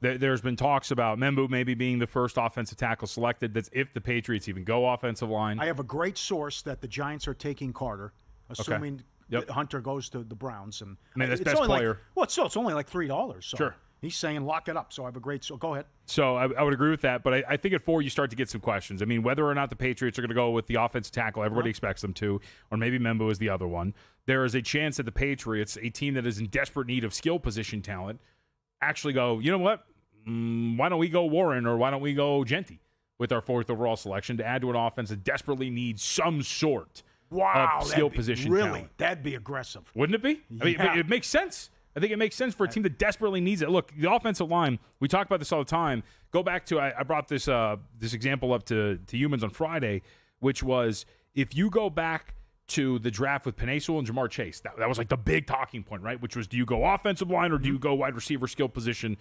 There's been talks about Membu maybe being the first offensive tackle selected. That's if the Patriots even go offensive line. I have a great source that the Giants are taking Carter, assuming Hunter goes to the Browns. And I mean, that's best player. It's only like $3. So sure. He's saying lock it up. So I have a great. So go ahead. So I would agree with that, but I think at 4 you start to get some questions. I mean, whether or not the Patriots are going to go with the offensive tackle, everybody expects them to, or maybe Membu is the other one. There is a chance that the Patriots, a team that is in desperate need of skill position talent, actually go, you know what? Why don't we go Warren or why don't we go Genty with our 4th overall selection to add to an offense that desperately needs some sort of skill position talent? That'd be aggressive. Wouldn't it be? I mean, it makes sense. I think it makes sense for a team that desperately needs it. Look, the offensive line, we talk about this all the time. Go back to, I brought this example up to humans on Friday, which was if you go back to the draft with Penei Sewell and Jamar Chase, that was like the big talking point, right? Which was, do you go offensive line or do you go wide receiver skill position?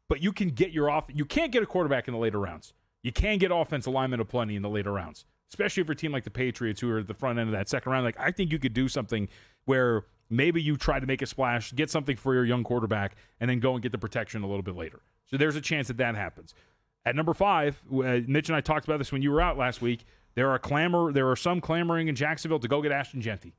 But you can get you can't get a quarterback in the later rounds. You can get offensive linemen aplenty in the later rounds, especially for a team like the Patriots who are at the front end of that second round. Like, I think you could do something where maybe you try to make a splash, get something for your young quarterback, and then go and get the protection a little bit later. So there's a chance that happens. At number 5, Mitch and I talked about this when you were out last week. There are some clamoring in Jacksonville to go get Ashton Genty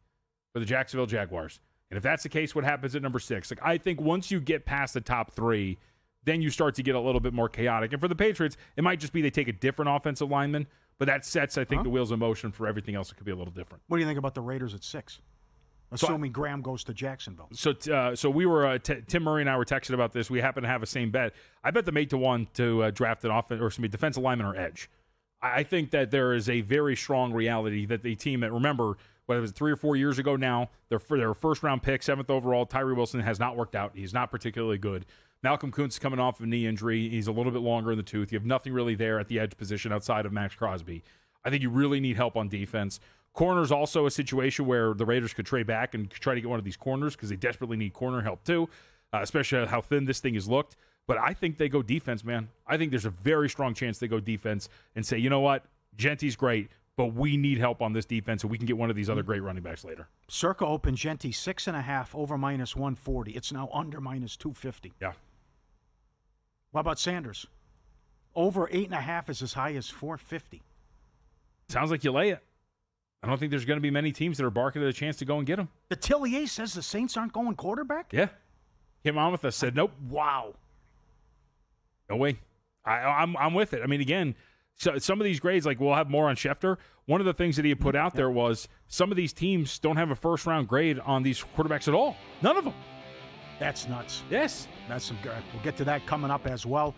for the Jacksonville Jaguars. And if that's the case, what happens at number 6? Like, I think once you get past the top 3, then you start to get a little bit more chaotic. And for the Patriots, it might just be they take a different offensive lineman, but that sets, I think, the wheels in motion for everything else that could be a little different. What do you think about the Raiders at 6? Assuming Graham goes to Jacksonville. So we were Tim Murray and I were texting about this. We happen to have the same bet. I bet them 8-1 to draft an defensive lineman or edge. I think that there is a very strong reality that the team that, remember, whether it was 3 or 4 years ago now, their first round pick, 7th overall, Tyree Wilson has not worked out. He's not particularly good. Malcolm Kuntz coming off of a knee injury. He's a little bit longer in the tooth. You have nothing really there at the edge position outside of Max Crosby. I think you really need help on defense. Corner's also a situation where the Raiders could trade back and try to get one of these corners because they desperately need corner help too, especially how thin this thing has looked. But I think they go defense, man. I think there's a very strong chance they go defense and say, you know what, Genty's great, but we need help on this defense so we can get one of these other great running backs later. Circa open Genty 6.5 over -140. It's now under -250. Yeah. What about Sanders? Over 8.5 is as high as 450. Sounds like you lay it. I don't think there's going to be many teams that are barking at a chance to go and get him. The Tillier says the Saints aren't going quarterback? Yeah. Kim Amethyst said, nope. Wow. No way. I'm with it. I mean, again, so some of these grades, like we'll have more on Schefter. One of the things that he had put out there was some of these teams don't have a first-round grade on these quarterbacks at all. None of them. That's nuts. Yes. That's some good. We'll get to that coming up as well.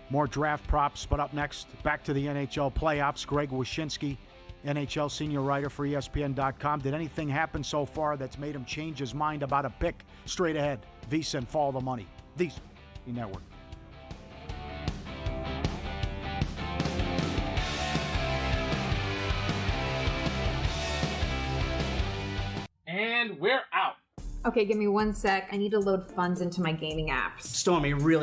More draft props, but up next, back to the NHL playoffs. Greg Wyshynski, NHL senior writer for ESPN.com. Did anything happen so far that's made him change his mind about a pick? Straight ahead. VSiN, follow the money. VSiN Network. And we're out. Okay, give me 1 sec. I need to load funds into my gaming apps. Stormy, really